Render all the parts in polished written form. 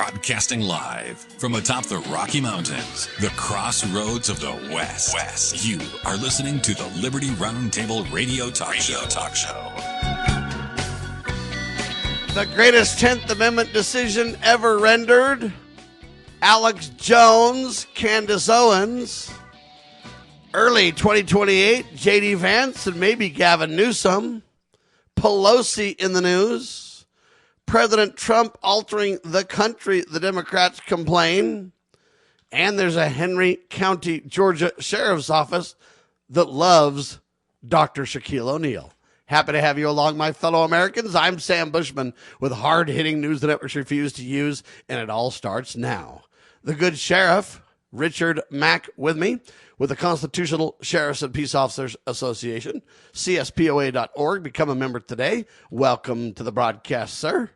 Broadcasting live from atop the Rocky Mountains, the crossroads of the West. You are listening to the Liberty RoundTable Radio Talk Show. The greatest 10th Amendment decision ever rendered. Alex Jones, Candace Owens. Early 2028, J.D. Vance and maybe Gavin Newsom. Pelosi in the news. President Trump altering the country, the Democrats complain. And there's a Henry County, Georgia Sheriff's Office that loves Dr. Shaquille O'Neal. Happy to have you along, my fellow Americans. I'm Sam Bushman with hard-hitting news the networks refuse to use, and it all starts now. The good sheriff, Richard Mack, with me, with the Constitutional Sheriffs and Peace Officers Association, CSPOA.org. Become a member today. Welcome to the broadcast, sir.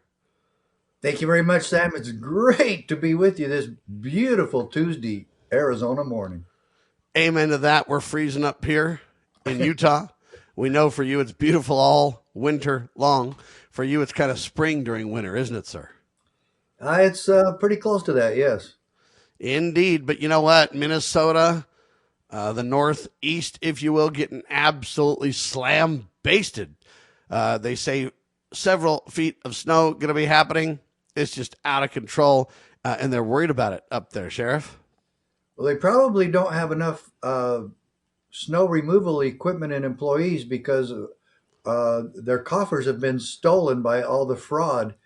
Thank you very much, Sam. It's great to be with you this beautiful Tuesday, Arizona morning. Amen to that. We're freezing up here in Utah. We know for you it's beautiful all winter long. For you, it's kind of spring during winter, isn't it, sir? It's pretty close to that, yes. Indeed. But you know what? Minnesota, the Northeast, if you will, getting absolutely slam-basted. They say several feet of snow going to be happening. It's just out of control, and they're worried about it up there, Sheriff. Well, they probably don't have enough snow removal equipment and employees because their coffers have been stolen by all the fraud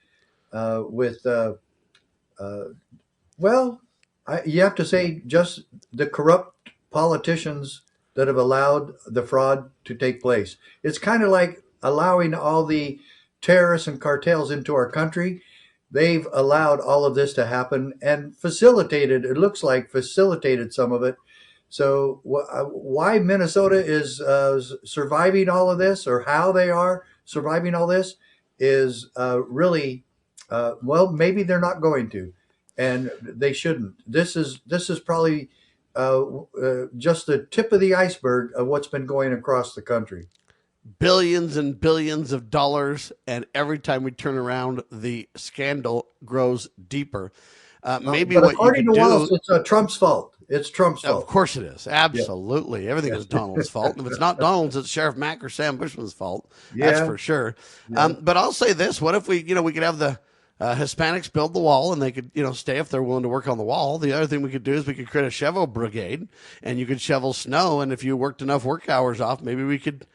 you have to say just the corrupt politicians that have allowed the fraud to take place. It's kind of like allowing all the terrorists and cartels into our country. They've allowed all of this to happen and facilitated some of it. So why Minnesota is surviving all of this, or how they are surviving all this, is really, maybe they're not going to, and they shouldn't. This is probably just the tip of the iceberg of what's been going across the country. Billions and billions of dollars, and every time we turn around, the scandal grows deeper. But according to Wallace, it's Trump's fault. It's Trump's fault. Of course it is. Absolutely. Yeah. Everything is Donald's fault. And if it's not Donald's, it's Sheriff Mack or Sam Bushman's fault. That's for sure. Yeah. But I'll say this. What if we could have the Hispanics build the wall, and they could, stay if they're willing to work on the wall. The other thing we could do is we could create a shovel brigade, and you could shovel snow. And if you worked enough work hours off, maybe we could,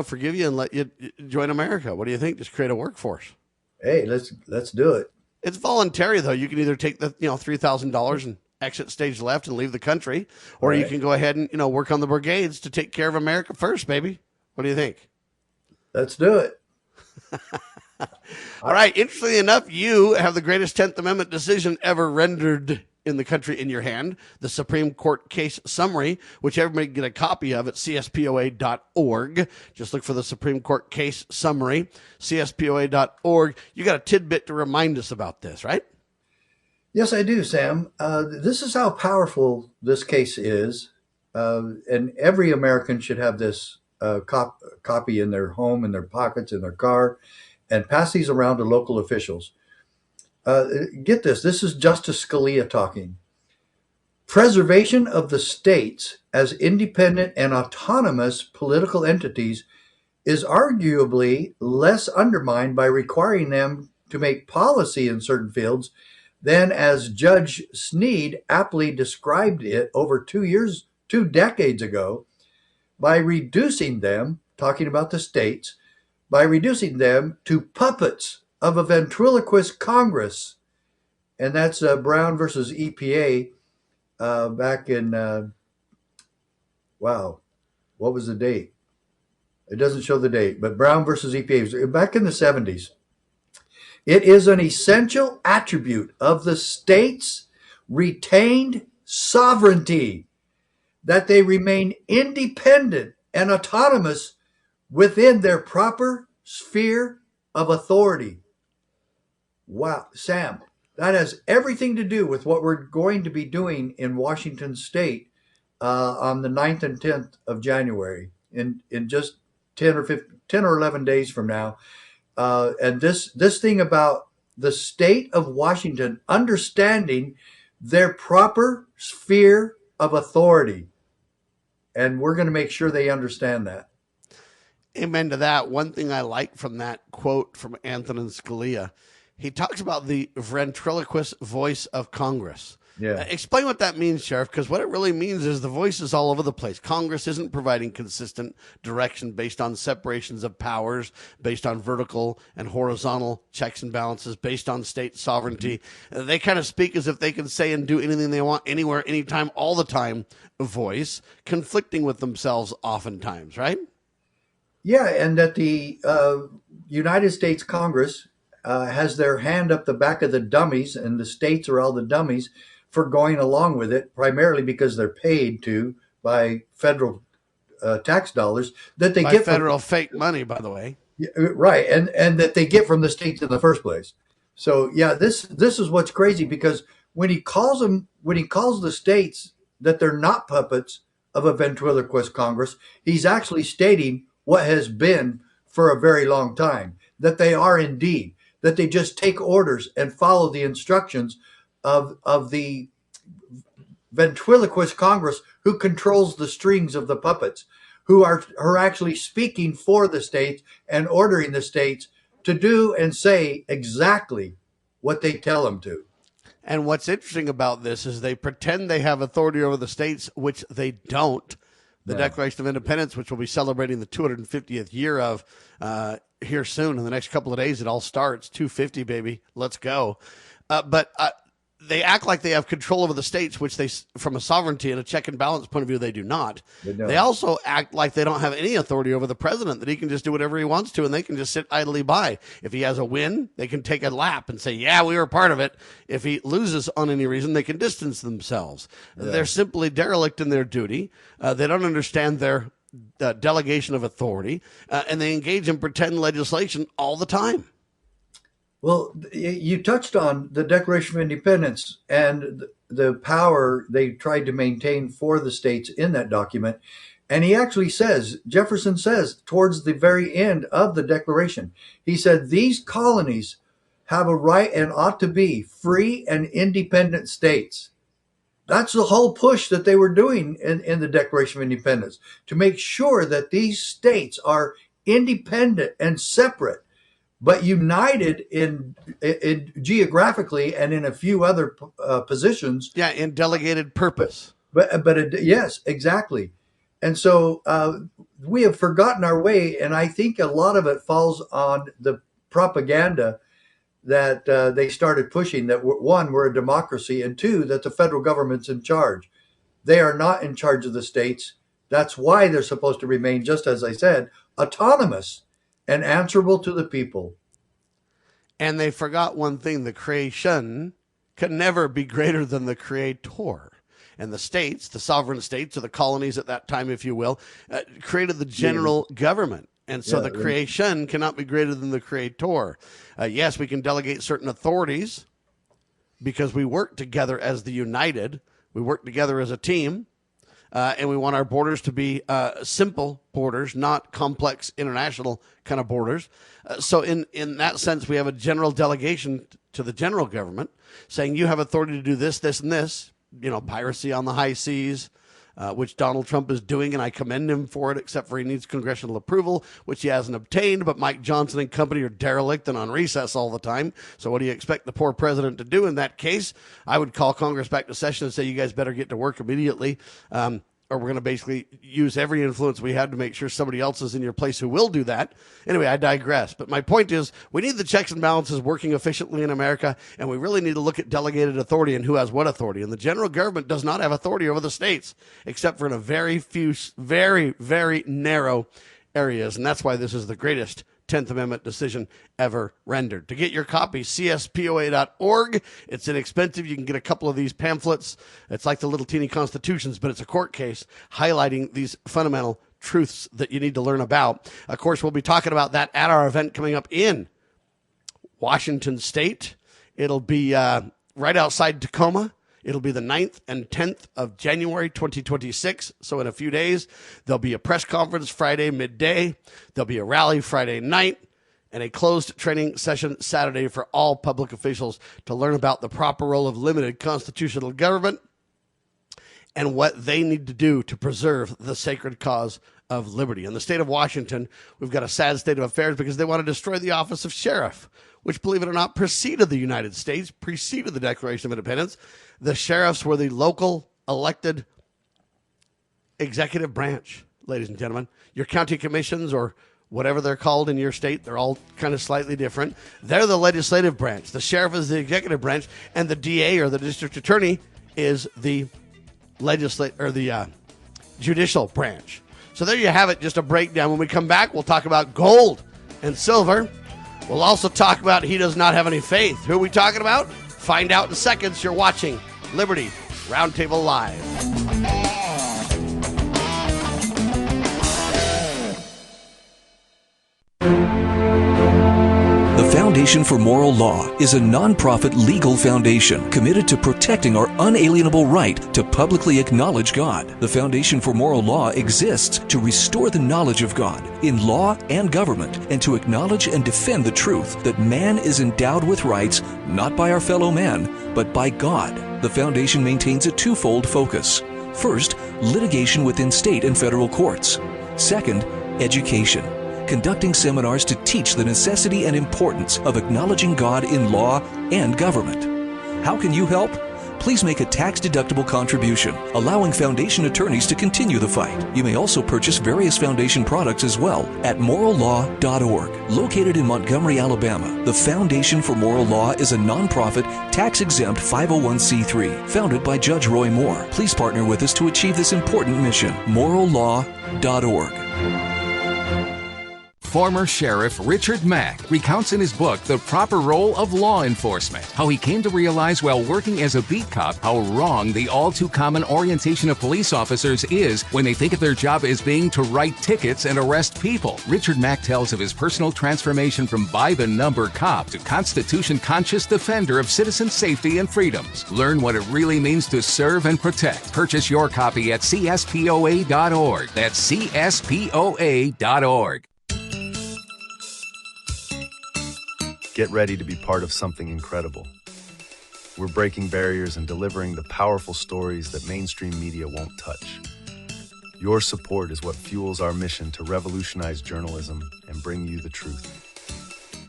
forgive you and let you join America. What do you think? Just create a workforce. Hey, let's do it. It's voluntary, though. You can either take the $3,000 and exit stage left and leave the country, or you can go ahead and work on the brigades to take care of America first, baby. What do you think? Let's do it. All right. Interestingly enough, you have the greatest 10th Amendment decision ever rendered in the country in your hand, the Supreme Court case summary, which everybody can get a copy of at CSPOA.org. Just look for the Supreme Court case summary, CSPOA.org. You got a tidbit to remind us about this, right? Yes, I do, Sam. This is how powerful this case is, and every American should have this copy in their home, in their pockets, in their car, and pass these around to local officials. Get this. This is Justice Scalia talking. Preservation of the states as independent and autonomous political entities is arguably less undermined by requiring them to make policy in certain fields than, as Judge Sneed aptly described it over 2 decades ago, by reducing them, talking about the states, by reducing them to puppets of a ventriloquist Congress. And that's Brown versus EPA back in, what was the date? It doesn't show the date, but Brown versus EPA, back in the 70s. It is an essential attribute of the states' retained sovereignty that they remain independent and autonomous within their proper sphere of authority. Wow, Sam, that has everything to do with what we're going to be doing in Washington State on the 9th and 10th of January, in just 10 or 11 days from now. And this thing about the state of Washington understanding their proper sphere of authority. And we're going to make sure they understand that. Amen to that. One thing I like from that quote from Antonin Scalia, he talks about the ventriloquist voice of Congress. Yeah. Explain what that means, Sheriff, because what it really means is the voice is all over the place. Congress isn't providing consistent direction based on separations of powers, based on vertical and horizontal checks and balances, based on state sovereignty. They kind of speak as if they can say and do anything they want, anywhere, anytime, all the time, voice, conflicting with themselves oftentimes, right? Yeah, and that the United States Congress has their hand up the back of the dummies, and the states are all the dummies for going along with it, primarily because they're paid to by federal tax dollars that they get federal fake money, by the way. Right, and that they get from the states in the first place. So yeah, this is what's crazy, because when he calls the states that they're not puppets of a ventriloquist Congress, he's actually stating what has been for a very long time, that they are indeed, that they just take orders and follow the instructions of the ventriloquist Congress, who controls the strings of the puppets, who are actually speaking for the states and ordering the states to do and say exactly what they tell them to. And what's interesting about this is they pretend they have authority over the states, which they don't. The Declaration of Independence, which we'll be celebrating the 250th year of here soon in the next couple of days, it all starts. 250, baby. Let's go. But they act like they have control over the states, which they, from a sovereignty and a check and balance point of view, they do not. They also act like they don't have any authority over the president, that he can just do whatever he wants to, and they can just sit idly by. If he has a win, they can take a lap and say, yeah, we were part of it. If he loses on any reason, they can distance themselves. They're simply derelict in their duty. They don't understand their delegation of authority, and they engage in pretend legislation all the time. Well, you touched on the Declaration of Independence and the power they tried to maintain for the states in that document. And he actually says, Jefferson says, towards the very end of the Declaration, he said, these colonies have a right and ought to be free and independent states. That's the whole push that they were doing in the Declaration of Independence, to make sure that these states are independent and separate, but united in geographically and in a few other positions. Yeah, in delegated purpose. But yes, exactly. And so we have forgotten our way, and I think a lot of it falls on the propaganda that they started pushing, that one, we're a democracy, and two, that the federal government's in charge. They are not in charge of the states. That's why they're supposed to remain, just as I said, autonomous and answerable to the people. And they forgot one thing: the creation can never be greater than the creator. And the states, the sovereign states, or the colonies at that time, if you will, created the general government. And so the creation cannot be greater than the creator. Yes, we can delegate certain authorities because we work together as the united. We work together as a team. And we want our borders to be simple borders, not complex international kind of borders. So in that sense, we have a general delegation to the general government saying you have authority to do this, this, and this. You know, piracy on the high seas, which Donald Trump is doing, and I commend him for it, except for he needs congressional approval, which he hasn't obtained. But Mike Johnson and company are derelict and on recess all the time. So what do you expect the poor president to do in that case? I would call Congress back to session and say, you guys better get to work immediately, or we're going to basically use every influence we have to make sure somebody else is in your place who will do that. Anyway, I digress. But my point is, we need the checks and balances working efficiently in America, and we really need to look at delegated authority and who has what authority. And the general government does not have authority over the states, except for in a very few, very, very narrow areas. And that's why this is the greatest 10th Amendment decision ever rendered. To get your copy, cspoa.org. It's inexpensive. You can get a couple of these pamphlets. It's like the little teeny constitutions, but it's a court case highlighting these fundamental truths that you need to learn about. Of course, we'll be talking about that at our event coming up in Washington State. It'll be right outside Tacoma. It'll be the 9th and 10th of January, 2026. So in a few days, there'll be a press conference Friday midday. There'll be a rally Friday night. and a closed training session Saturday for all public officials to learn about the proper role of limited constitutional government and what they need to do to preserve the sacred cause of liberty. In the state of Washington, we've got a sad state of affairs because they want to destroy the office of sheriff, which, believe it or not, preceded the United States, preceded the Declaration of Independence. The sheriffs were the local elected executive branch, ladies and gentlemen. Your county commissions, or whatever they're called in your state, they're all kind of slightly different. They're the legislative branch. The sheriff is the executive branch, and the DA, or the district attorney, is the judicial branch. So there you have it, just a breakdown. When we come back, we'll talk about gold and silver. We'll also talk about he does not have any faith. Who are we talking about? Find out in seconds. You're watching Liberty Roundtable Live. The Foundation for Moral Law is a nonprofit legal foundation committed to protecting our unalienable right to publicly acknowledge God. The Foundation for Moral Law exists to restore the knowledge of God in law and government, and to acknowledge and defend the truth that man is endowed with rights not by our fellow man, but by God. The foundation maintains a twofold focus. First, litigation within state and federal courts. Second, education, conducting seminars to teach the necessity and importance of acknowledging God in law and government. How can you help? Please make a tax-deductible contribution, allowing foundation attorneys to continue the fight. You may also purchase various foundation products as well at morallaw.org. Located in Montgomery, Alabama, the Foundation for Moral Law is a nonprofit, tax-exempt 501c3 founded by Judge Roy Moore. Please partner with us to achieve this important mission. morallaw.org. Former Sheriff Richard Mack recounts in his book The Proper Role of Law Enforcement how he came to realize while working as a beat cop how wrong the all-too-common orientation of police officers is when they think of their job as being to write tickets and arrest people. Richard Mack tells of his personal transformation from by-the-number cop to Constitution-conscious defender of citizen safety and freedoms. Learn what it really means to serve and protect. Purchase your copy at cspoa.org. That's cspoa.org. Get ready to be part of something incredible. We're breaking barriers and delivering the powerful stories that mainstream media won't touch. Your support is what fuels our mission to revolutionize journalism and bring you the truth.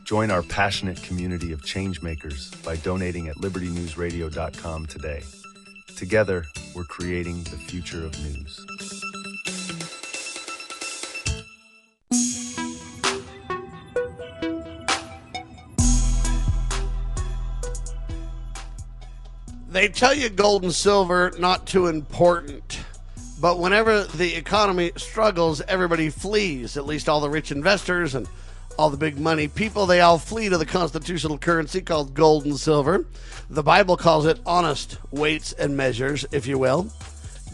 Join our passionate community of changemakers by donating at libertynewsradio.com today. Together, we're creating the future of news. They tell you gold and silver, not too important. But whenever the economy struggles, everybody flees. At least all the rich investors and all the big money people, they all flee to the constitutional currency called gold and silver. The Bible calls it honest weights and measures, if you will.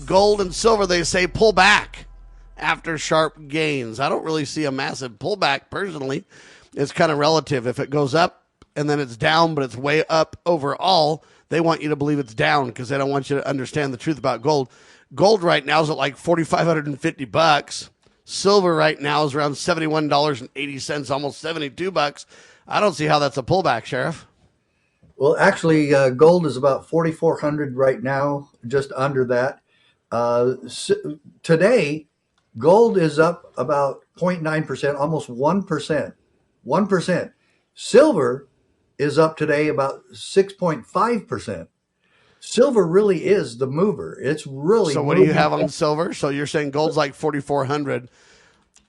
Gold and silver, they say, pull back after sharp gains. I don't really see a massive pullback personally. It's kind of relative. If it goes up and then it's down, but it's way up overall, they want you to believe it's down because they don't want you to understand the truth about gold. Gold right now is at like $4,550. Silver right now is around $71.80, almost $72. I don't see how that's a pullback, Sheriff. Well, actually, gold is about 4,400 right now, just under that. Today, gold is up about 0.9%, almost 1%. 1%. Silver is up today about 6.5%. Silver really is the mover. It's really. So what do you have on silver? So you're saying gold's like 4,400.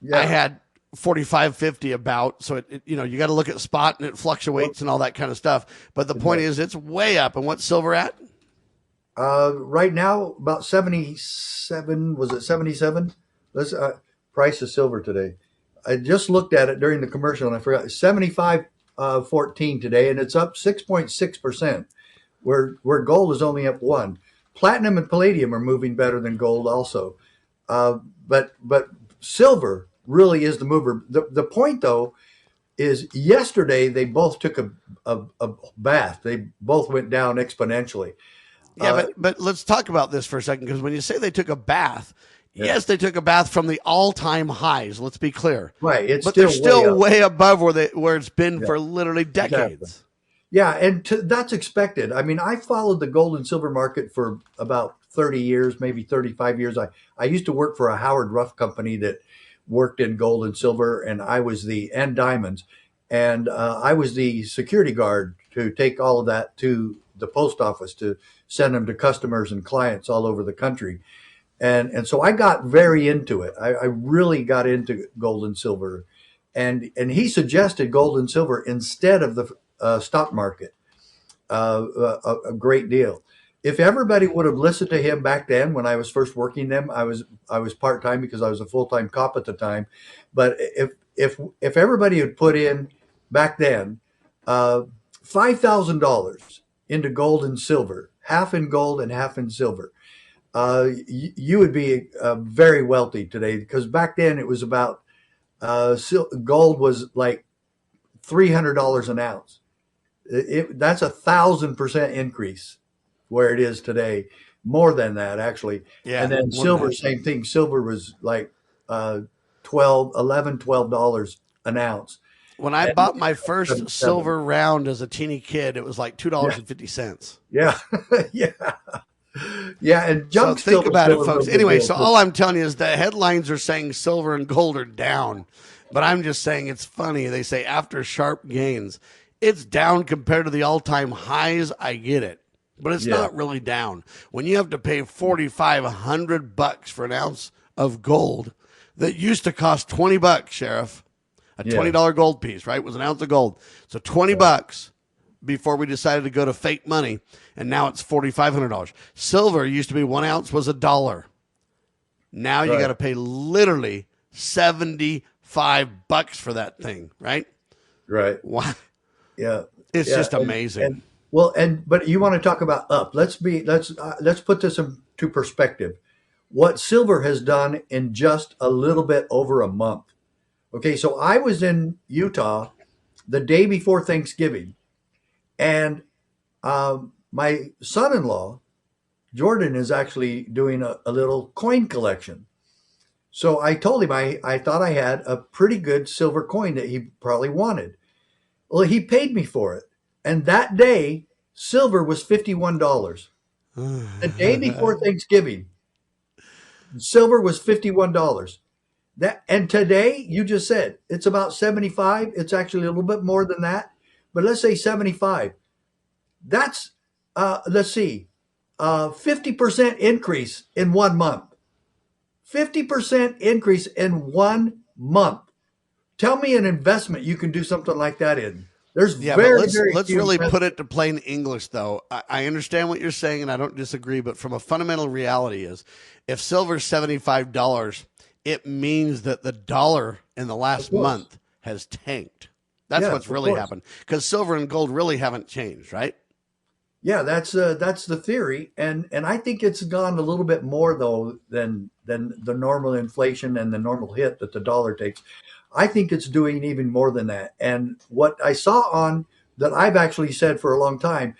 Yeah. I had 4,550 about. So you got to look at spot and it fluctuates and all that kind of stuff. But the point is it's way up. And what's silver at? Right now about 77. Was it 77? Let's price of silver today. I just looked at it during the commercial and I forgot. 75.14 today, and it's up 6.6%, where gold is only up 1%. Platinum and palladium are moving better than gold also. But silver really is the mover. The point, though, is yesterday they both took a bath. They both went down exponentially. Yeah, but let's talk about this for a second, because when you say they took a bath, Yes, they took a bath from the all-time highs. Let's be clear. Right. It's but still they're still way way above where it's been for literally decades. Exactly. Yeah, and that's expected. I mean, I followed the gold and silver market for about 30 years, maybe 35 years. I used to work for a Howard Ruff company that worked in gold and silver, and I was and diamonds. And I was the security guard to take all of that to the post office to send them to customers and clients all over the country. And so I got very into it. I really got into gold and silver. And he suggested gold and silver instead of the stock market, a great deal. If everybody would have listened to him back then when I was first working them, I was part-time because I was a full-time cop at the time. But if everybody had put in back then $5,000 into gold and silver, half in gold and half in silver, you would be very wealthy today, because back then it was about gold was like $300 an ounce. That's 1,000% increase where it is today. More than that, actually. Yeah, and then silver, same thing. Silver was like $12 an ounce. When I bought my first silver round as a teeny kid, it was like $2.50. Yeah. Yeah. Yeah, and junk. So think about it, folks. Anyway, so all I'm telling you is the headlines are saying silver and gold are down, but I'm just saying it's funny. They say after sharp gains, it's down compared to the all-time highs. I get it, but it's not really down. When you have to pay $4,500 for an ounce of gold that used to cost $20, Sheriff, a $20 gold piece, right? Was an ounce of gold, so $20. Before we decided to go to fake money, and now it's $4,500. Silver used to be 1 ounce was $1. Now you got to pay literally $75 for that thing, right? Right. Why? Yeah, it's just amazing. But you want to talk about up? Let's put this into perspective. What silver has done in just a little bit over a month. Okay, so I was in Utah the day before Thanksgiving. And my son-in-law, Jordan, is actually doing a little coin collection. So I told him I thought I had a pretty good silver coin that he probably wanted. Well, he paid me for it. And that day, silver was $51. The day before Thanksgiving, silver was $51. And today, you just said, it's about 75. It's actually a little bit more than that. But let's say 75. That's, let's see, 50% increase in 1 month. 50% increase in 1 month. Tell me an investment you can do something like that in. There's let's really put it to plain English, though. I understand what you're saying, and I don't disagree. But from a fundamental reality is, if silver's $75, it means that the dollar in the last month has tanked. That's what's really happened, because silver and gold really haven't changed, right? Yeah, that's the theory, and I think it's gone a little bit more though than the normal inflation and the normal hit that the dollar takes. I think it's doing even more than that. And what I saw on that, I've actually said for a long time,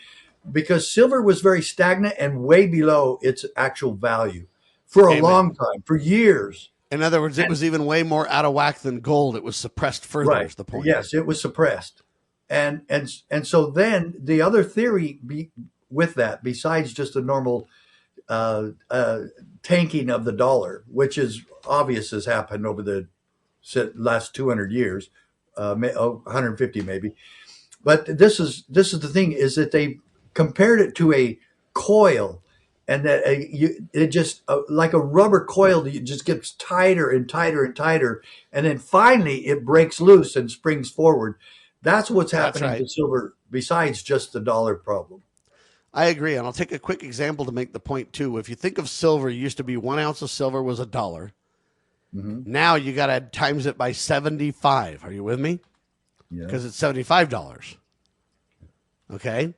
because silver was very stagnant and way below its actual value for a long time, for years. In other words, it was even way more out of whack than gold. It was suppressed further, is the point. Yes, it was suppressed. And so then the other theory with that, besides just the normal tanking of the dollar, which is obvious has happened over the last 200 years, 150 maybe. But this is the thing, is that they compared it to a coil. And that it just like a rubber coil, it just gets tighter and tighter and tighter, and then finally it breaks loose and springs forward. That's what's happening to silver, besides just the dollar problem. I agree, and I'll take a quick example to make the point too. If you think of silver, it used to be 1 ounce of silver was $1. Mm-hmm. Now you got to times it by 75. Are you with me? Yeah. Because it's $75. Okay.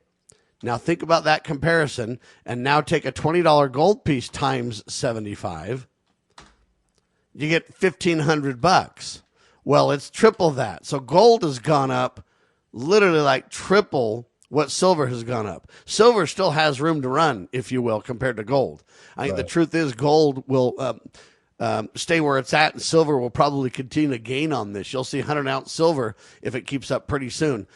Now think about that comparison, and now take a $20 gold piece times 75. You get $1,500. Well, it's triple that. So gold has gone up literally like triple what silver has gone up. Silver still has room to run, if you will, compared to gold. I think the truth is gold will stay where it's at, and silver will probably continue to gain on this. You'll see 100-ounce silver if it keeps up pretty soon.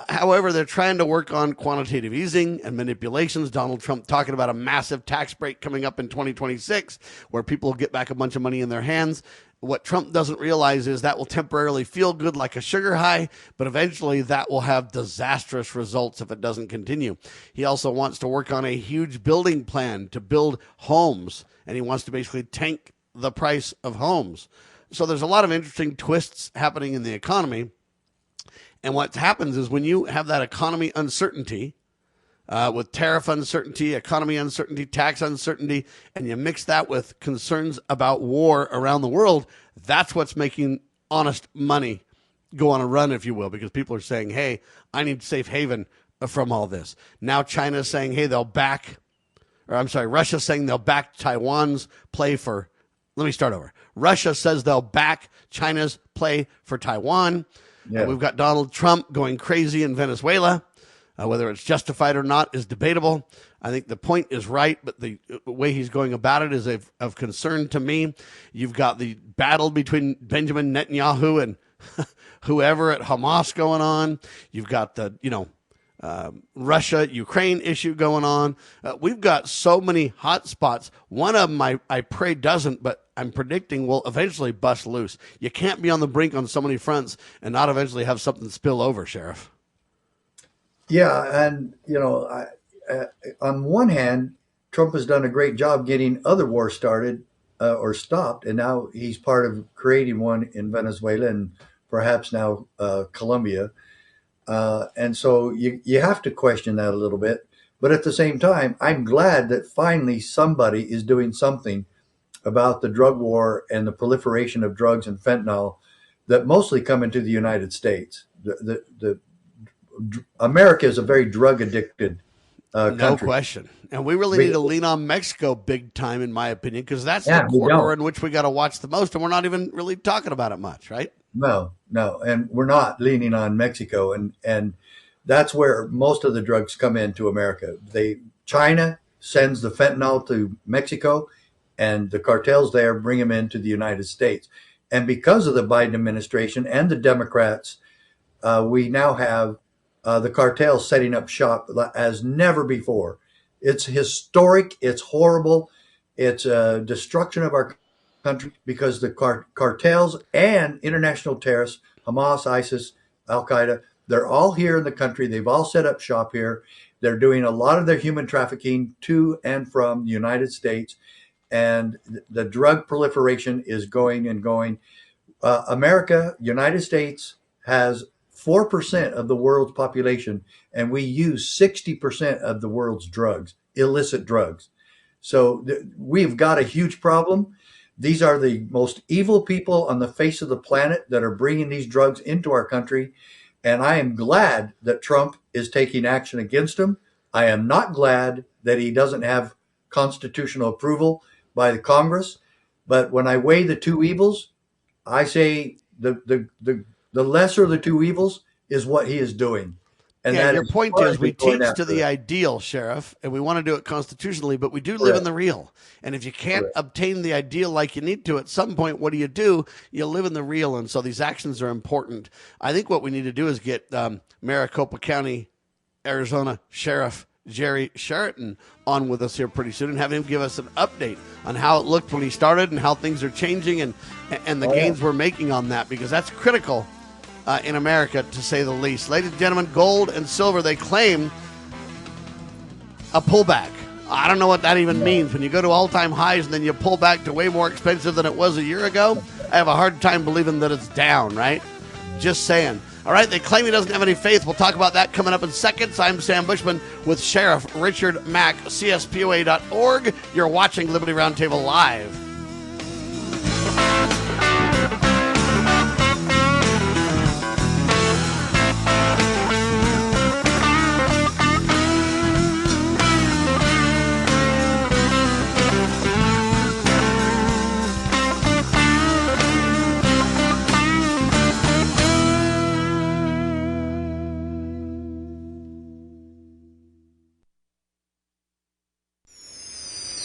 However, they're trying to work on quantitative easing and manipulations. Donald Trump talking about a massive tax break coming up in 2026 where people will get back a bunch of money in their hands. What Trump doesn't realize is that will temporarily feel good like a sugar high, but eventually that will have disastrous results if it doesn't continue. He also wants to work on a huge building plan to build homes, and he wants to basically tank the price of homes. So there's a lot of interesting twists happening in the economy. And what happens is when you have that economy uncertainty, with tariff uncertainty, economy uncertainty, tax uncertainty, and you mix that with concerns about war around the world, that's what's making honest money go on a run, if you will, because people are saying, hey, I need safe haven from all this. Now China's saying, hey, Russia's saying they'll back Taiwan's play for, let me start over. Russia says they'll back China's play for Taiwan. Yeah. We've got Donald Trump going crazy in Venezuela. Whether it's justified or not is debatable. I think the point is right, but the way he's going about it is of concern to me. You've got the battle between Benjamin Netanyahu and whoever at Hamas going on. You've got the, Russia-Ukraine issue going on. We've got so many hot spots. One of them I pray doesn't, but I'm predicting will eventually bust loose. You can't be on the brink on so many fronts and not eventually have something spill over, Sheriff. Yeah, and on one hand, Trump has done a great job getting other wars started or stopped, and now he's part of creating one in Venezuela and perhaps now Colombia. And so you have to question that a little bit. But at the same time, I'm glad that finally somebody is doing something about the drug war and the proliferation of drugs and fentanyl that mostly come into the United States. America is a very drug-addicted country. No question. And we really need to lean on Mexico big time, in my opinion, because that's the corridor in which we got to watch the most, and we're not even really talking about it much, right? No. And we're not leaning on Mexico, and that's where most of the drugs come into America. China sends the fentanyl to Mexico, and the cartels there bring them into the United States. And because of the Biden administration and the Democrats, we now have the cartels setting up shop as never before. It's historic. It's horrible. It's a destruction of our country because the cartels and international terrorists, Hamas, ISIS, Al-Qaeda, they're all here in the country. They've all set up shop here. They're doing a lot of their human trafficking to and from the United States. And the drug proliferation is going and going. America, United States, has 4% of the world's population, and we use 60% of the world's drugs, illicit drugs. So we've got a huge problem. These are the most evil people on the face of the planet that are bringing these drugs into our country. And I am glad that Trump is taking action against them. I am not glad that he doesn't have constitutional approval by the Congress. But when I weigh the two evils, I say the lesser of the two evils is what he is doing. And yeah, your point is we teach to the ideal, Sheriff, and we want to do it constitutionally, but we do live in the real. And if you can't obtain the ideal like you need to, at some point, what do? You live in the real, and so these actions are important. I think what we need to do is get Maricopa County, Arizona Sheriff Jerry Sheraton on with us here pretty soon and have him give us an update on how it looked when he started and how things are changing and the gains we're making on that, because that's critical in America, to say the least. Ladies and gentlemen, gold and silver, they claim a pullback. I don't know what that even means. When you go to all-time highs and then you pull back to way more expensive than it was a year ago, I have a hard time believing that it's down, right? Just saying. All right, they claim he doesn't have any faith. We'll talk about that coming up in seconds. I'm Sam Bushman with Sheriff Richard Mack, CSPOA.org. You're watching Liberty Roundtable Live.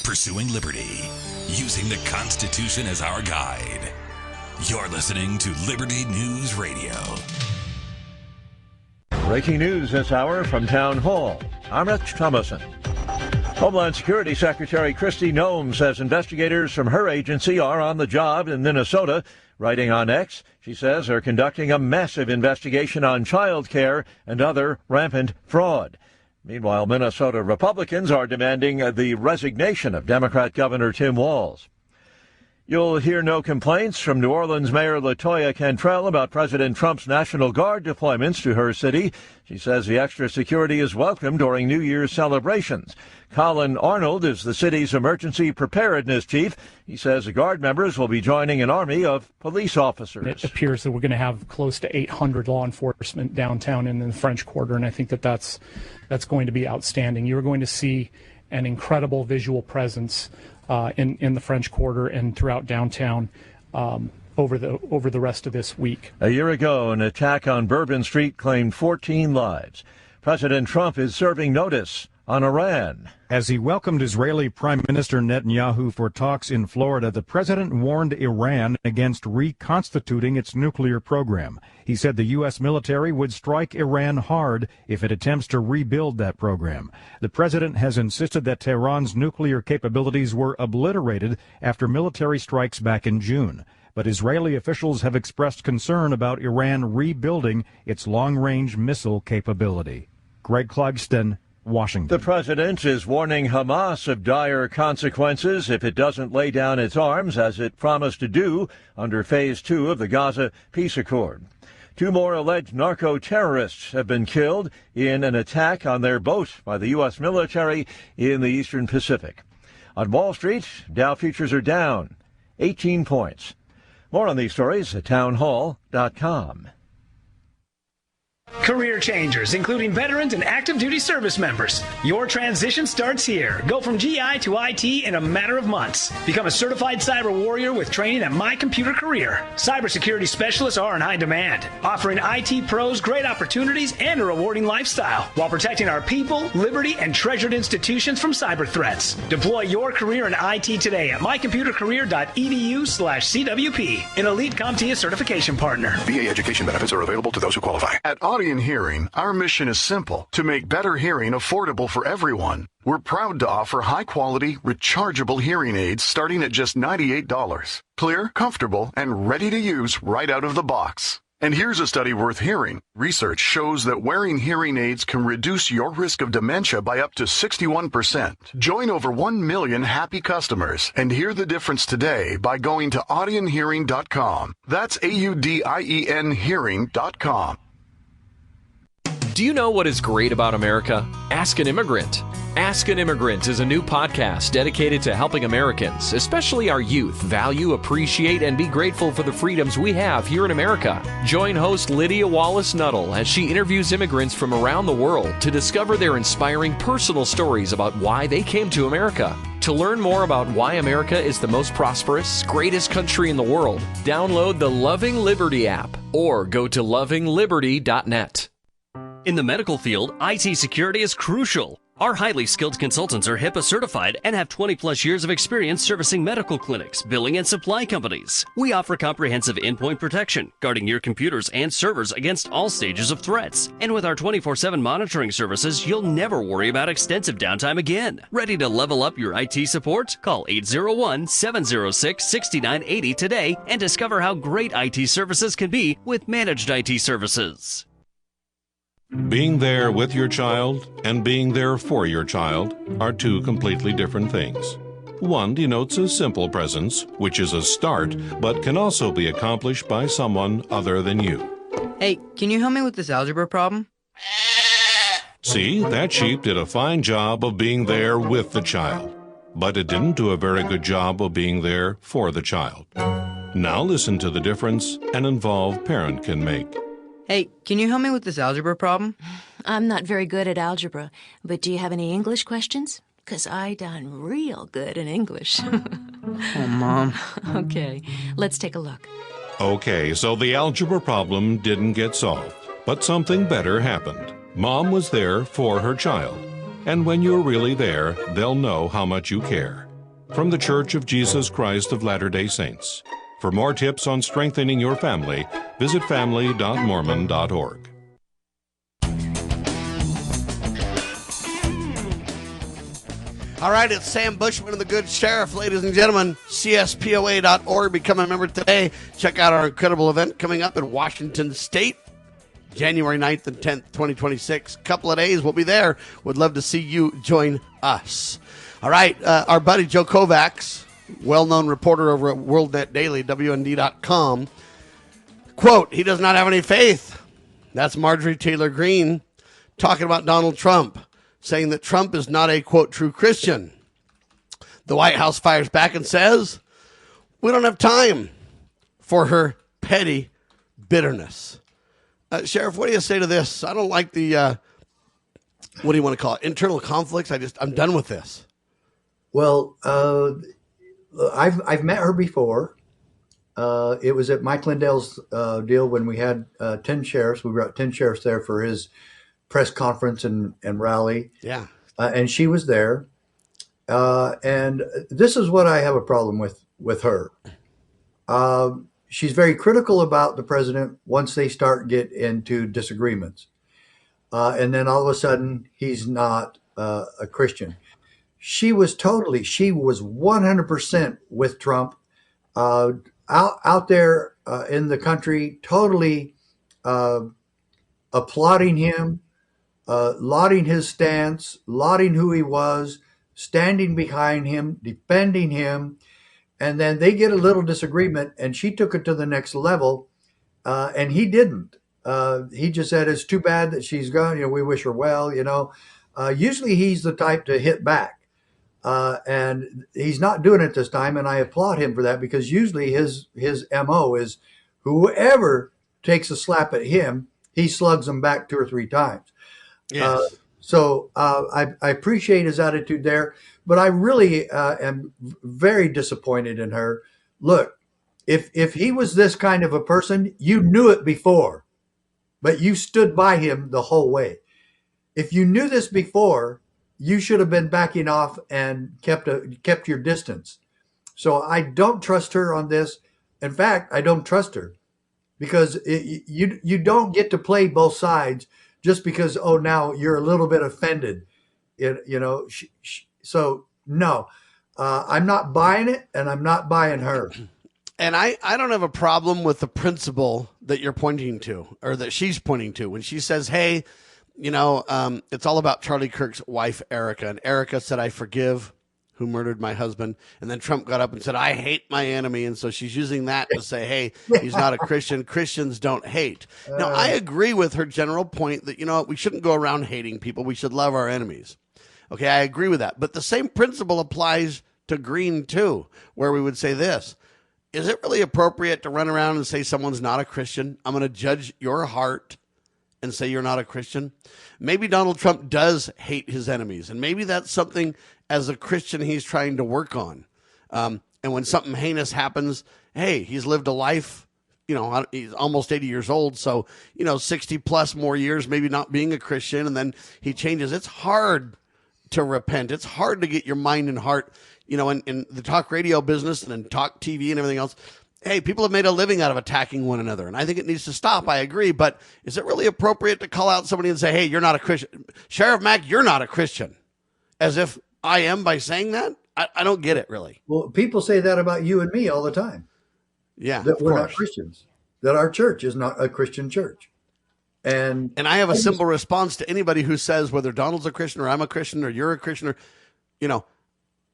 pursuing liberty, using the Constitution as our guide. You're listening to Liberty News Radio. Breaking news this hour from Town Hall. I'm Rich Thomason. Homeland Security Secretary Kristi Noem says investigators from her agency are on the job in Minnesota. Writing on X, she says they're conducting a massive investigation on child care and other rampant fraud. Meanwhile, Minnesota Republicans are demanding the resignation of Democrat Governor Tim Walz. You'll hear no complaints from New Orleans Mayor LaToya Cantrell about President Trump's National Guard deployments to her city. She says the extra security is welcome during New Year's celebrations. Colin Arnold is the city's emergency preparedness chief. He says the Guard members will be joining an army of police officers. It appears that we're going to have close to 800 law enforcement downtown and in the French Quarter, and I think that's going to be outstanding. You're going to see an incredible visual presence in the French Quarter and throughout downtown over the rest of this week. A year ago, an attack on Bourbon Street claimed 14 lives. President Trump is serving notice on Iran. As he welcomed Israeli Prime Minister Netanyahu for talks in Florida, the president warned Iran against reconstituting its nuclear program. He said the U.S. military would strike Iran hard if it attempts to rebuild that program. The president has insisted that Tehran's nuclear capabilities were obliterated after military strikes back in June. But Israeli officials have expressed concern about Iran rebuilding its long-range missile capability. Greg Clugston, Washington. The president is warning Hamas of dire consequences if it doesn't lay down its arms, as it promised to do under Phase 2 of the Gaza peace accord. 2 more alleged narco-terrorists have been killed in an attack on their boat by the U.S. military in the Eastern Pacific. On Wall Street, Dow futures are down 18 points. More on these stories at townhall.com. Career changers, including veterans and active duty service members. Your transition starts here. Go from GI to IT in a matter of months. Become a certified cyber warrior with training at My Computer Career. Cybersecurity specialists are in high demand, offering IT pros great opportunities and a rewarding lifestyle while protecting our people, liberty, and treasured institutions from cyber threats. Deploy your career in IT today at mycomputercareer.edu/CWP, an elite CompTIA certification partner. VA education benefits are available to those who qualify. At Audion Hearing, our mission is simple: to make better hearing affordable for everyone. We're proud to offer high-quality, rechargeable hearing aids starting at just $98. Clear, comfortable, and ready to use right out of the box. And here's a study worth hearing. Research shows that wearing hearing aids can reduce your risk of dementia by up to 61%. Join over 1 million happy customers and hear the difference today by going to audionhearing.com. That's AUDIEN hearing.com. Do you know what is great about America? Ask an Immigrant. Ask an Immigrant is a new podcast dedicated to helping Americans, especially our youth, value, appreciate, and be grateful for the freedoms we have here in America. Join host Lydia Wallace-Nuttall as she interviews immigrants from around the world to discover their inspiring personal stories about why they came to America. To learn more about why America is the most prosperous, greatest country in the world, download the Loving Liberty app or go to lovingliberty.net. In the medical field, IT security is crucial. Our highly skilled consultants are HIPAA certified and have 20-plus years of experience servicing medical clinics, billing, and supply companies. We offer comprehensive endpoint protection, guarding your computers and servers against all stages of threats. And with our 24/7 monitoring services, you'll never worry about extensive downtime again. Ready to level up your IT support? Call 801-706-6980 today and discover how great IT services can be with managed IT services. Being there with your child and being there for your child are two completely different things. One denotes a simple presence, which is a start, but can also be accomplished by someone other than you. Hey, can you help me with this algebra problem? See, that sheep did a fine job of being there with the child, but it didn't do a very good job of being there for the child. Now listen to the difference an involved parent can make. Hey, can you help me with this algebra problem? I'm not very good at algebra, but do you have any English questions? 'Cause I done real good in English. Oh, Mom. Okay, let's take a look. Okay, so the algebra problem didn't get solved, but something better happened. Mom was there for her child. And when you're really there, they'll know how much you care. from the Church of Jesus Christ of Latter-day Saints. For more tips on strengthening your family, visit family.mormon.org. All right, it's Sam Bushman and the Good Sheriff, ladies and gentlemen. CSPOA.org. Become a member today. Check out our incredible event coming up in Washington State, January 9th and 10th, 2026. Couple of days, we'll be there. Would love to see you join us. All right, our buddy Joe Kovacs, well-known reporter over at WorldNet Daily, WND.com, quote, he does not have any faith. That's Marjorie Taylor Greene talking about Donald Trump, saying that Trump is not a, quote, true Christian. The White House fires back and says, we don't have time for her petty bitterness. Sheriff, what do you say to this? I don't like the, what do you want to call it, internal conflicts. I'm done with this. Well, I've met her before. It was at Mike Lindell's deal when we had 10 sheriffs. We brought 10 sheriffs there for his press conference and rally. Yeah. And she was there. And this is what I have a problem with her. She's very critical about the president once they get into disagreements. And then all of a sudden, he's not a Christian. She was 100% with Trump, out there in the country, totally applauding him, lauding his stance, lauding who he was, standing behind him, defending him. And then they get a little disagreement, and she took it to the next level, and he didn't. He just said, it's too bad that she's gone. We wish her well, Usually he's the type to hit back, and he's not doing it this time, and I applaud him for that, because usually his MO is whoever takes a slap at him, he slugs them back 2 or 3 times. Yes. So I appreciate his attitude there, but I really am very disappointed in her. Look, if he was this kind of a person, you knew it before, but you stood by him the whole way. If you knew this before, you should have been backing off and kept your distance. So I don't trust her on this. In fact, I don't trust her, because you don't get to play both sides just because, now you're a little bit offended. So no, I'm not buying it, and I'm not buying her. And I don't have a problem with the principle that you're pointing to, or that she's pointing to, when she says, hey, it's all about Charlie Kirk's wife, Erica. And Erica said, I forgive who murdered my husband. And then Trump got up and said, I hate my enemy. And so she's using that to say, hey, he's not a Christian. Christians don't hate. Now, I agree with her general point that, we shouldn't go around hating people. We should love our enemies. Okay, I agree with that. But the same principle applies to Greene, too, where we would say this. Is it really appropriate to run around and say someone's not a Christian? I'm going to judge your heart and say you're not a Christian. Maybe Donald Trump does hate his enemies, and maybe that's something as a Christian he's trying to work on. And when something heinous happens, hey, he's lived a life, he's almost 80 years old, so 60 plus more years maybe not being a Christian, and then he changes. It's hard to repent. It's hard to get your mind and heart, in the talk radio business and in talk TV and everything else. Hey, people have made a living out of attacking one another, and I think it needs to stop. I agree, but is it really appropriate to call out somebody and say, hey, you're not a Christian? Sheriff Mack, you're not a Christian. As if I am by saying that? I don't get it, really. Well, people say that about you and me all the time. Yeah, that we're not Christians, that our church is not a Christian church. And I have a simple response to anybody who says whether Donald's a Christian or I'm a Christian or you're a Christian or,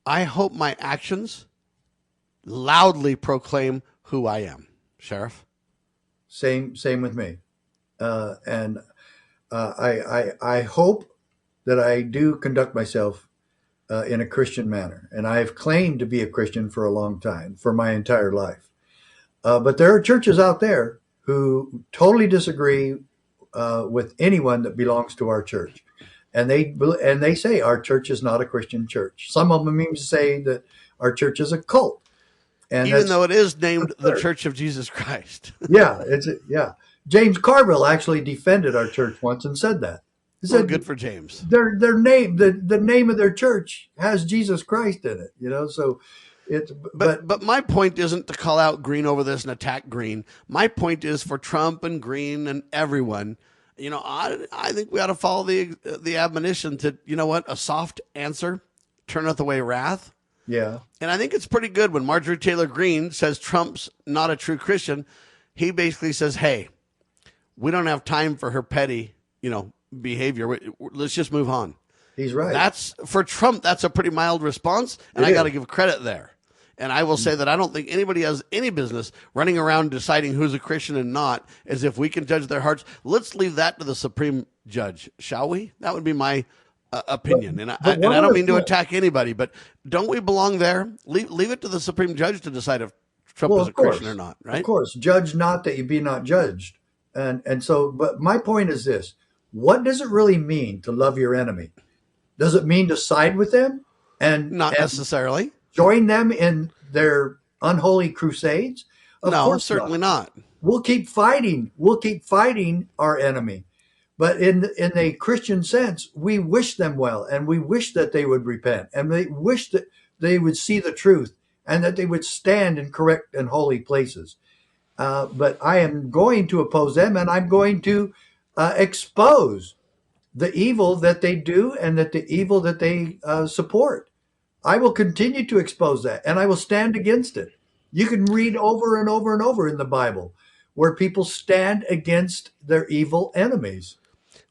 I hope my actions loudly proclaim who I am. Sheriff? Same with me. And I hope that I do conduct myself in a Christian manner. And I've claimed to be a Christian for a long time, for my entire life. But there are churches out there who totally disagree with anyone that belongs to our church. And they say our church is not a Christian church. Some of them even say that our church is a cult. And even though it is named the Church of Jesus Christ. Yeah. James Carville actually defended our church once and said that. Well, good for James. Their name, the name of their church has Jesus Christ in it, so it's but my point isn't to call out Greene over this and attack Greene. My point is for Trump and Greene and everyone, I think we ought to follow the admonition to, a soft answer turneth away wrath. Yeah. And I think it's pretty good when Marjorie Taylor Greene says Trump's not a true Christian. He basically says, hey, we don't have time for her petty, behavior. Let's just move on. He's right. That's for Trump. That's a pretty mild response. And I got to give credit there. And I will say that I don't think anybody has any business running around deciding who's a Christian and not, as if we can judge their hearts. Let's leave that to the Supreme Judge, shall we? That would be my opinion. And I don't mean to attack anybody, but don't we belong there? Leave it to the Supreme Judge to decide if Trump is a Christian or not, right? Of course. Judge not that you be not judged. And so, but my point is this. What does it really mean to love your enemy? Does it mean to side with them? Not necessarily. Join them in their unholy crusades? Of course certainly not. We'll keep fighting. We'll keep fighting our enemy. But in a Christian sense, we wish them well, and we wish that they would repent, and we wish that they would see the truth, and that they would stand in correct and holy places. But I am going to oppose them, and I'm going to expose the evil that they do and the evil that they support. I will continue to expose that, and I will stand against it. You can read over and over and over in the Bible where people stand against their evil enemies.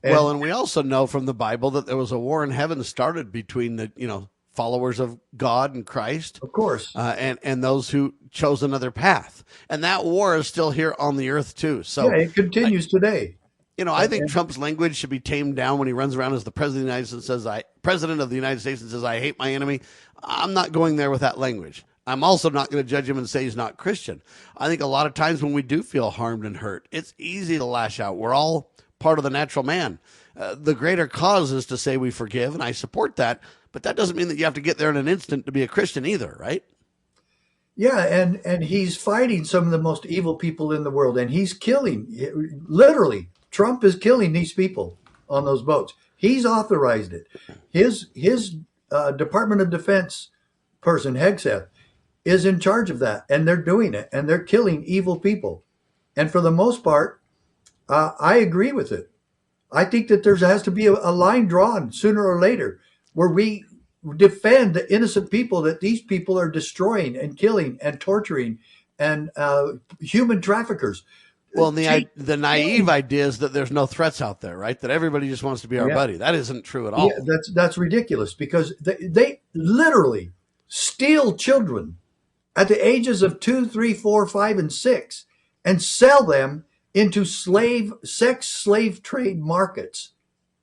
And we also know from the Bible that there was a war in heaven started between the followers of God and Christ, of course, and those who chose another path. And that war is still here on the earth too. So it continues today. I think Trump's language should be tamed down when he runs around as the president of the United States and says, I hate my enemy. I'm not going there with that language. I'm also not going to judge him and say he's not Christian. I think a lot of times when we do feel harmed and hurt, it's easy to lash out. We're all part of the natural man. The greater cause is to say we forgive, and I support that. But that doesn't mean that you have to get there in an instant to be a Christian either, right? Yeah, and he's fighting some of the most evil people in the world, and he's killing, literally, Trump is killing these people on those boats. He's authorized it. His Department of Defense person, Hegseth, is in charge of that, and they're doing it, and they're killing evil people. And for the most part, I agree with it. I think that there has to be a line drawn sooner or later where we defend the innocent people that these people are destroying and killing and torturing and human traffickers. Well, the naive idea is that there's no threats out there, right? That everybody just wants to be our buddy. That isn't true at all. Yeah, that's ridiculous because they literally steal children at the ages of 2, 3, 4, 5, and 6 and sell them into sex slave trade markets.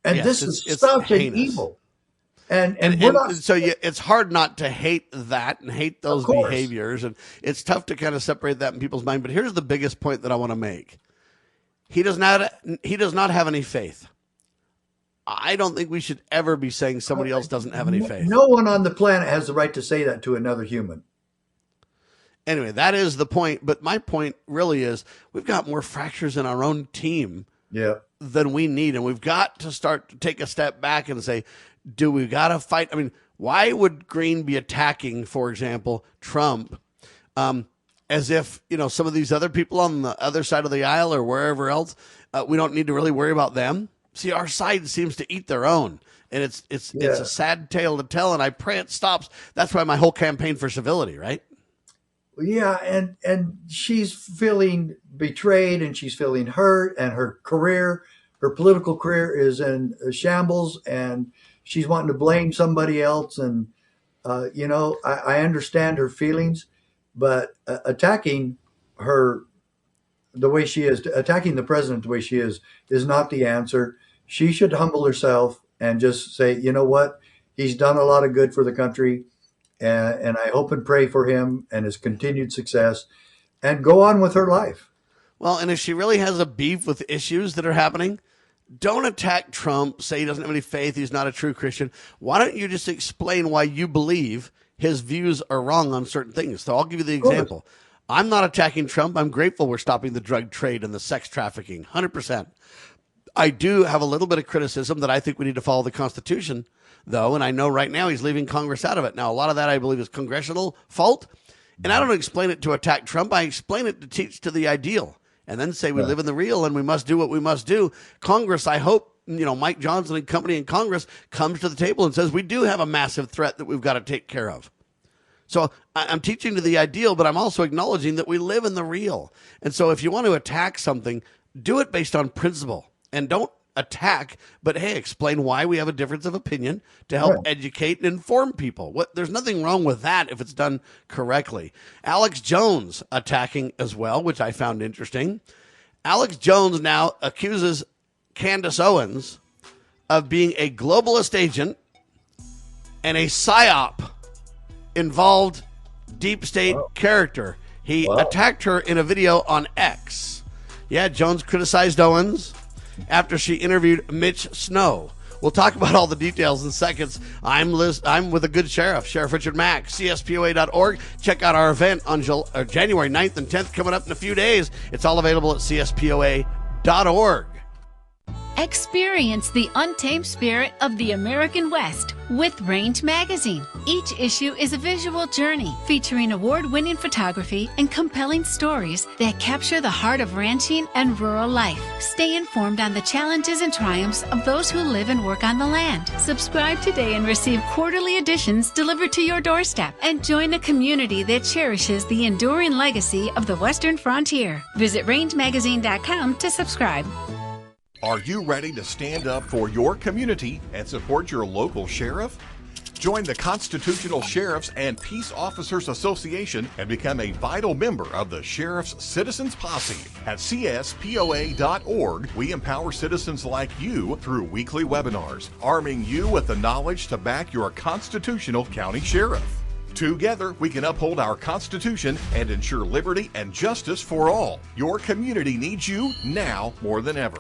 And this is such an evil. And we're not, so it's hard not to hate that and hate those behaviors. And it's tough to kind of separate that in people's mind. But here's the biggest point that I want to make. He does not have any faith. I don't think we should ever be saying somebody else doesn't have any faith. No one on the planet has the right to say that to another human. Anyway, that is the point. But my point really is we've got more fractures in our own team than we need. And we've got to start to take a step back and say, do we got to fight? I mean, why would Greene be attacking, for example, Trump as if, some of these other people on the other side of the aisle or wherever else, we don't need to really worry about them? See, our side seems to eat their own. And it's a sad tale to tell, and I pray it stops. That's why my whole campaign for civility, right? Yeah, and she's feeling betrayed, and she's feeling hurt, and her political career is in shambles, and she's wanting to blame somebody else. And, I understand her feelings, but attacking her the way she is, attacking the president the way she is not the answer. She should humble herself and just say, you know what, he's done a lot of good for the country. And I hope and pray for him and his continued success and go on with her life. Well, and if she really has a beef with issues that are happening, don't attack Trump, say he doesn't have any faith, he's not a true Christian. Why don't you just explain why you believe his views are wrong on certain things? So I'll give you the example. I'm not attacking Trump. I'm grateful we're stopping the drug trade and the sex trafficking, 100%. I do have a little bit of criticism that I think we need to follow the Constitution, though, and I know right now he's leaving Congress out of it. Now, a lot of that I believe is congressional fault, and I don't explain it to attack Trump. I explain it to teach to the ideal, and then say we live in the real and we must do what we must do. Congress, I hope, Mike Johnson and company in Congress comes to the table and says we do have a massive threat that we've got to take care of. So I'm teaching to the ideal, but I'm also acknowledging that we live in the real. And so if you want to attack something, do it based on principle. And don't attack, but hey, explain why we have a difference of opinion to help educate and inform people. There's nothing wrong with that if it's done correctly. Alex Jones attacking as well, which I found interesting. Alex Jones now accuses Candace Owens of being a globalist agent and a psyop involved deep state character. He attacked her in a video on X. Yeah, Jones criticized Owens after she interviewed Mitch Snow. We'll talk about all the details in seconds. I'm with a good sheriff, Sheriff Richard Mack, CSPOA.org. Check out our event on January 9th and 10th coming up in a few days. It's all available at CSPOA.org. Experience the untamed spirit of the American West with Range Magazine. Each issue is a visual journey featuring award-winning photography and compelling stories that capture the heart of ranching and rural life. Stay informed on the challenges and triumphs of those who live and work on the land. Subscribe today and receive quarterly editions delivered to your doorstep, and join a community that cherishes the enduring legacy of the Western frontier. Visit rangemagazine.com to subscribe. Are you ready to stand up for your community and support your local sheriff? Join the Constitutional Sheriffs and Peace Officers Association and become a vital member of the Sheriff's Citizens Posse. At CSPOA.org, we empower citizens like you through weekly webinars, arming you with the knowledge to back your constitutional county sheriff. Together, we can uphold our Constitution and ensure liberty and justice for all. Your community needs you now more than ever.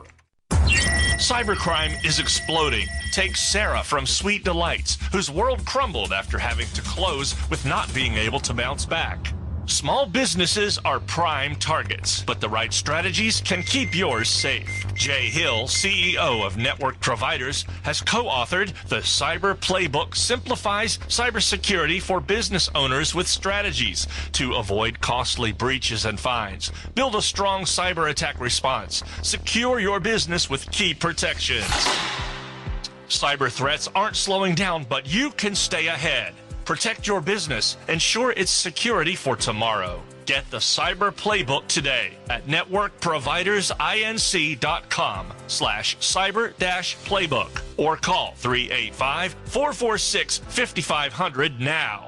Cybercrime is exploding. Take Sarah from Sweet Delights, whose world crumbled after having to close with not being able to bounce back. Small businesses are prime targets, but the right strategies can keep yours safe. Jay Hill, CEO of Network Providers, has co-authored The Cyber Playbook Simplifies Cybersecurity for Business Owners with Strategies to avoid costly breaches and fines. Build a strong cyber attack response. Secure your business with key protections. Cyber threats aren't slowing down, but you can stay ahead. Protect your business. Ensure its security for tomorrow. Get the Cyber Playbook today at networkprovidersinc.com/cyber-playbook or call 385-446-5500 now.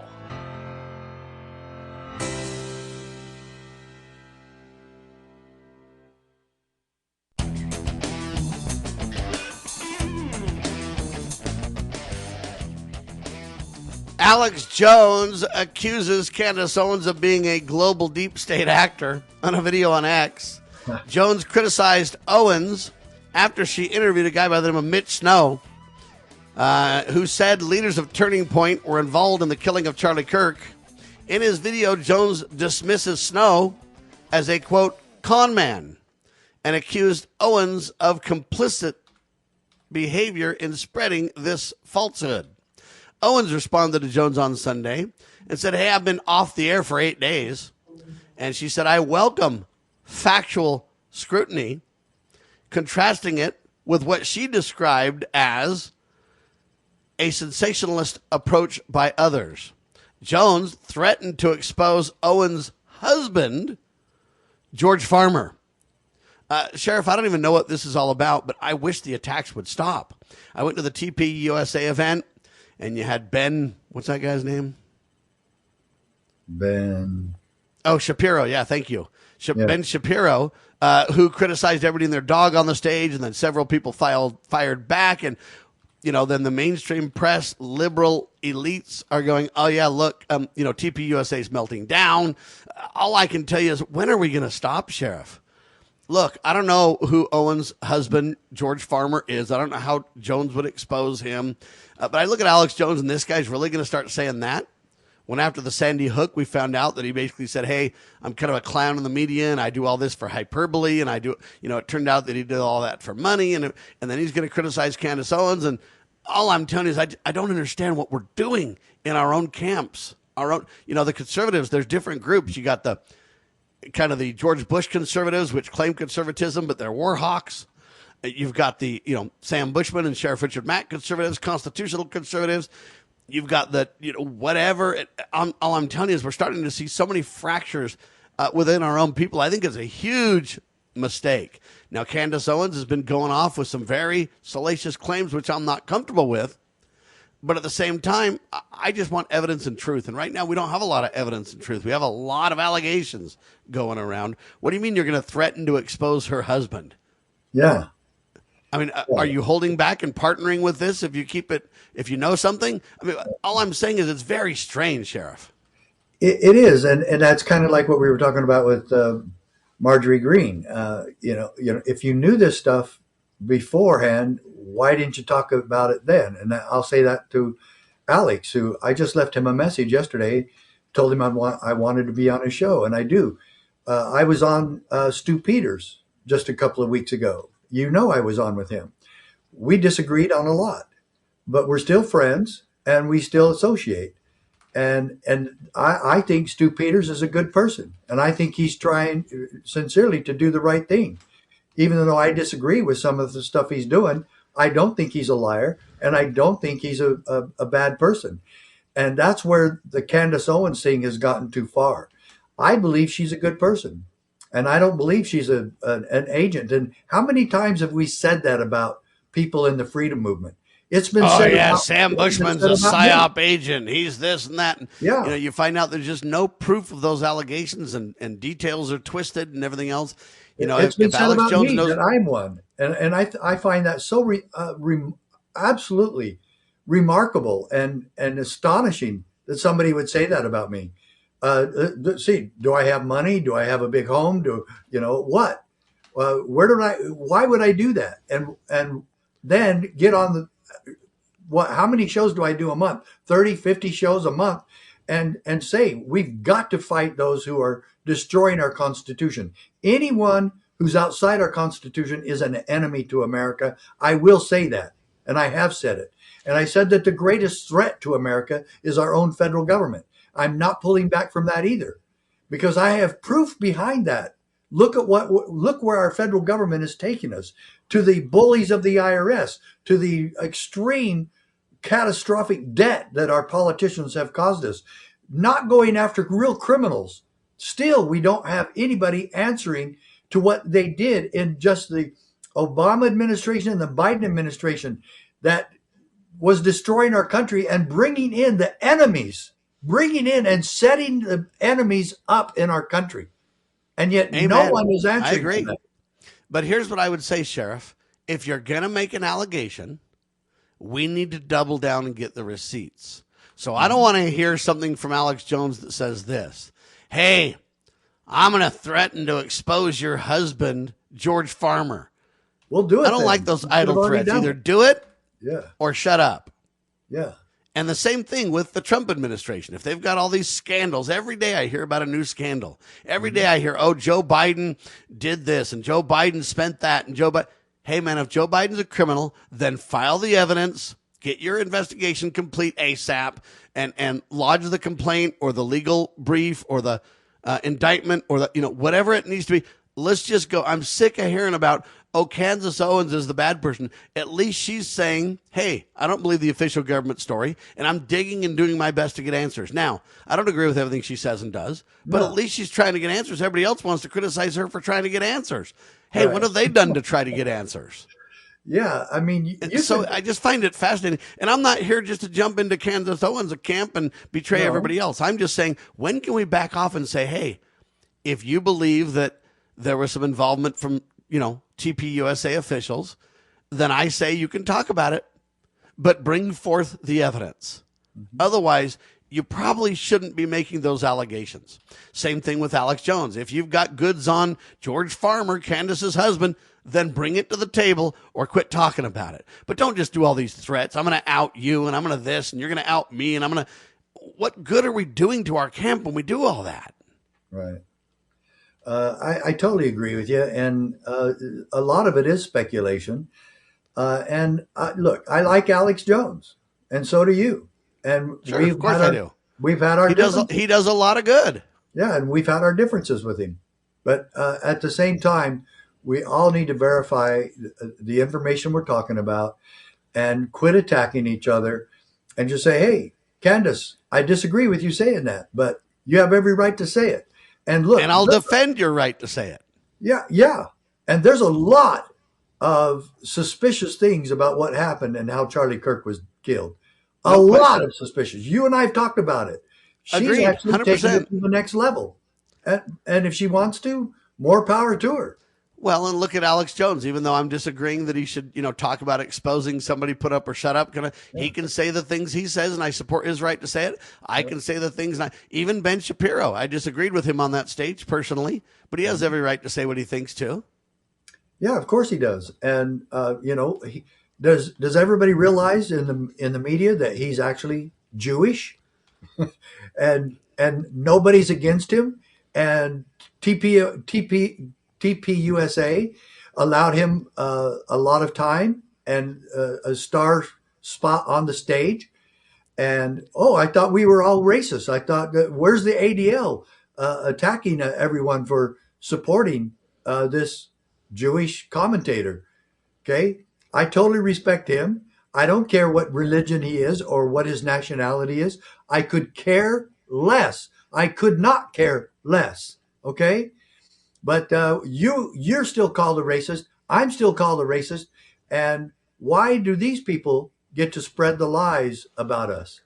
Alex Jones accuses Candace Owens of being a global deep state actor on a video on X. Jones criticized Owens after she interviewed a guy by the name of Mitch Snow, who said leaders of Turning Point were involved in the killing of Charlie Kirk. In his video, Jones dismisses Snow as a, quote, con man, and accused Owens of complicit behavior in spreading this falsehood. Owens responded to Jones on Sunday and said, hey, I've been off the air for 8 days. And she said, I welcome factual scrutiny, contrasting it with what she described as a sensationalist approach by others. Jones threatened to expose Owens' husband, George Farmer. Sheriff, I don't even know what this is all about, but I wish the attacks would stop. I went to the TPUSA event. And you had Ben, what's that guy's name? Ben. Oh, Shapiro. Yeah, thank you. Ben Shapiro, who criticized everybody and their dog on the stage, and then several people fired back. And, then the mainstream press, liberal elites are going, oh, yeah, look, TPUSA is melting down. All I can tell you is, when are we going to stop, Sheriff? Look, I don't know who Owens' husband, George Farmer, is. I don't know how Jones would expose him. But I look at Alex Jones, and this guy's really going to start saying that. when after the Sandy Hook, we found out that he basically said, hey, I'm kind of a clown in the media and I do all this for hyperbole. And I do, it turned out that he did all that for money. And then he's going to criticize Candace Owens. And all I'm telling you is I don't understand what we're doing in our own camps. Our own, the conservatives, there's different groups. You got the kind of the George Bush conservatives, which claim conservatism, but they're war hawks. You've got the, Sam Bushman and Sheriff Richard Mack conservatives, constitutional conservatives. You've got the, whatever. All I'm telling you is we're starting to see so many fractures within our own people. I think it's a huge mistake. Now, Candace Owens has been going off with some very salacious claims, which I'm not comfortable with. But at the same time, I just want evidence and truth. And right now, we don't have a lot of evidence and truth. We have a lot of allegations going around. What do you mean you're going to threaten to expose her husband? Yeah. I mean, are you holding back and partnering with this if you keep it, if you know something? I mean, all I'm saying is it's very strange, Sheriff. It is. And that's kind of like what we were talking about with Marjorie Greene. If you knew this stuff beforehand, why didn't you talk about it then? And I'll say that to Alex, who I just left him a message yesterday, told him I wanted to be on his show, and I do. I was on Stu Peters just a couple of weeks ago. I was on with him. We disagreed on a lot, but we're still friends and we still associate. And I think Stu Peters is a good person. And I think he's trying sincerely to do the right thing. Even though I disagree with some of the stuff he's doing, I don't think he's a liar. And I don't think he's a bad person. And that's where the Candace Owens thing has gotten too far. I believe she's a good person. And I don't believe she's an agent. And how many times have we said that about people in the freedom movement? It's been said. Oh, yeah, Sam Bushman's a PSYOP agent. He's this and that. And, yeah. You find out there's just no proof of those allegations and details are twisted and everything else. It's been said Alex about Jones me knows that I'm one. And I find that so absolutely remarkable and astonishing that somebody would say that about me. Do I have money? Do I have a big home? What? Why would I do that? And then get on how many shows do I do a month? 30, 50 shows a month. And say, we've got to fight those who are destroying our Constitution. Anyone who's outside our Constitution is an enemy to America. I will say that. And I have said it. And I said that the greatest threat to America is our own federal government. I'm not pulling back from that either, because I have proof behind that. Look where our federal government is taking us, to the bullies of the IRS, to the extreme catastrophic debt that our politicians have caused us, not going after real criminals. Still, we don't have anybody answering to what they did in just the Obama administration and the Biden administration that was destroying our country and bringing in the enemies. Bringing in and setting the enemies up in our country. And yet no one is answering. I agree. That. But here's what I would say, Sheriff. If you're going to make an allegation, we need to double down and get the receipts. So I don't want to hear something from Alex Jones that says this. Hey, I'm going to threaten to expose your husband, George Farmer. We'll do it. I don't like those idle threats. Either do it or shut up. Yeah. And the same thing with the Trump administration. If they've got all these scandals, every day I hear about a new scandal. Every day I hear, Joe Biden did this and Joe Biden spent that and Joe Biden. Hey, man, if Joe Biden's a criminal, then file the evidence, get your investigation complete ASAP, and lodge the complaint or the legal brief or the indictment or the whatever it needs to be. Let's just go. I'm sick of hearing about, Candace Owens is the bad person. At least she's saying, hey, I don't believe the official government story, and I'm digging and doing my best to get answers. Now, I don't agree with everything she says and does, but at least she's trying to get answers. Everybody else wants to criticize her for trying to get answers. Hey, what have they done to try to get answers? Yeah, I mean, I just find it fascinating. And I'm not here just to jump into Candace Owens' camp and betray everybody else. I'm just saying, when can we back off and say, hey, if you believe that there was some involvement from, TPUSA officials, then I say you can talk about it, but bring forth the evidence. Mm-hmm. Otherwise, you probably shouldn't be making those allegations. Same thing with Alex Jones. If you've got goods on George Farmer, Candace's husband, then bring it to the table or quit talking about it. But don't just do all these threats. I'm going to out you and I'm going to this and you're going to out me and I'm going to... what good are we doing to our camp when we do all that? Right. I totally agree with you. And a lot of it is speculation. Look, I like Alex Jones, and so do you. And sure, of course I do. We've had our he does a lot of good. Yeah, and we've had our differences with him. But at the same time, we all need to verify the information we're talking about and quit attacking each other and just say, hey, Candace, I disagree with you saying that, but you have every right to say it. And look, and I'll defend your right to say it. Yeah. And there's a lot of suspicious things about what happened and how Charlie Kirk was killed. A lot of suspicious. You and I have talked about it. She's Agreed, actually 100%. taking it to the next level. And if she wants to, more power to her. Well, and look at Alex Jones. Even though I'm disagreeing that he should, talk about exposing somebody put up or shut up, he can say the things he says, and I support his right to say it. I can say the things. Even Ben Shapiro, I disagreed with him on that stage personally, but he has every right to say what he thinks too. Yeah, of course he does. And does everybody realize in the media that he's actually Jewish, and nobody's against him, and TPUSA allowed him a lot of time and a star spot on the stage. And, I thought we were all racist. I thought, where's the ADL attacking everyone for supporting this Jewish commentator? Okay. I totally respect him. I don't care what religion he is or what his nationality is. I could care less. I could not care less. Okay. But you're still called a racist. I'm still called a racist. And why do these people get to spread the lies about us?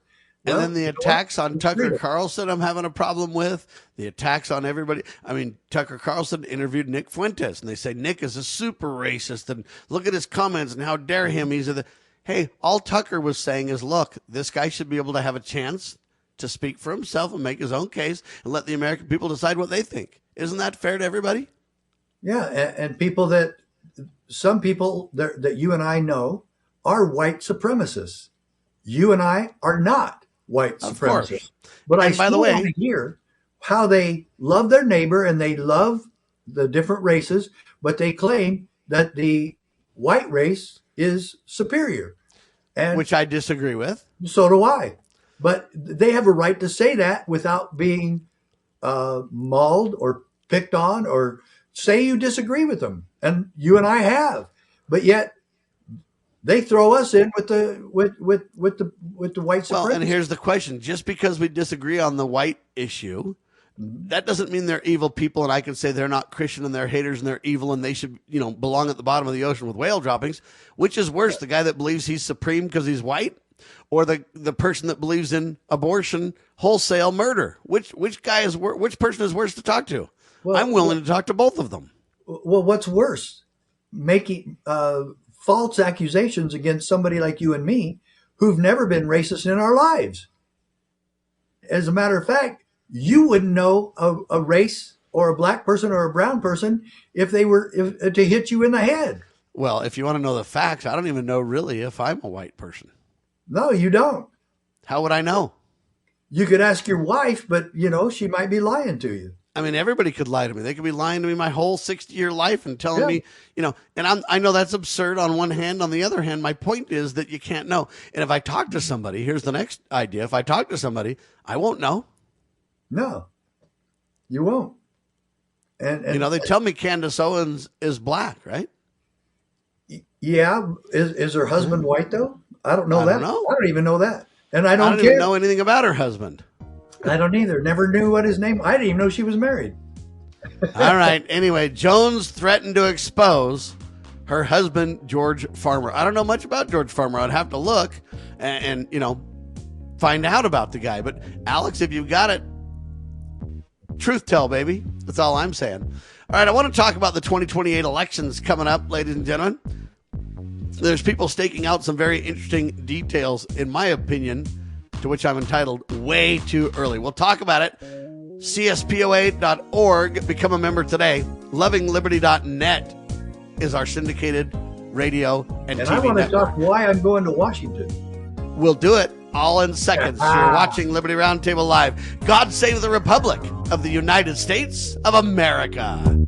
And then the attacks on Tucker Carlson, I'm having a problem with. The attacks on everybody. I mean, Tucker Carlson interviewed Nick Fuentes, and they say Nick is a super racist, and look at his comments, and how dare him. Hey, all Tucker was saying is, look, this guy should be able to have a chance to speak for himself and make his own case and let the American people decide what they think. Isn't that fair to everybody? Yeah, and some people that you and I know are white supremacists. You and I are not white supremacists. But I still want to hear how they love their neighbor and they love the different races, but they claim that the white race is superior. And which I disagree with. So do I. But they have a right to say that without being mauled or picked on, or say you disagree with them. And you and I have. But yet they throw us in with the white supremacists. Well, and here's the question. Just because we disagree on the white issue, that doesn't mean they're evil people, and I can say they're not Christian and they're haters and they're evil and they should, belong at the bottom of the ocean with whale droppings. Which is worse, the guy that believes he's supreme because he's white, or the person that believes in abortion, wholesale murder? Which person is worse to talk to? Well, I'm willing to talk to both of them. Well, what's worse? Making false accusations against somebody like you and me who've never been racist in our lives. As a matter of fact, you wouldn't know a race or a black person or a brown person if they were to hit you in the head. Well, if you want to know the facts, I don't even know really if I'm a white person. No, you don't. How would I know? You could ask your wife, but, she might be lying to you. I mean, everybody could lie to me. They could be lying to me my whole 60-year life and telling me, and I know that's absurd on one hand. On the other hand, my point is that you can't know. And if I talk to somebody, here's the next idea. If I talk to somebody, I won't know. No, you won't. And they tell me Candace Owens is black, right? Yeah. Is her husband white, though? I don't know that. I don't even know that. And I don't even know anything about her husband. I don't either. Never knew what his name. I didn't even know she was married. All right. Anyway, Jones threatened to expose her husband, George Farmer. I don't know much about George Farmer. I'd have to look and find out about the guy. But Alex, if you got it, truth tell, baby. That's all I'm saying. All right. I want to talk about the 2028 elections coming up, ladies and gentlemen. There's people staking out some very interesting details, in my opinion, to which I'm entitled way too early. We'll talk about it. CSPOA.org. Become a member today. LovingLiberty.net is our syndicated radio and TV I want to network. talk why I'm going to Washington. We'll do it. all in seconds. You're watching Liberty Roundtable Live. God save the Republic of the United States of America.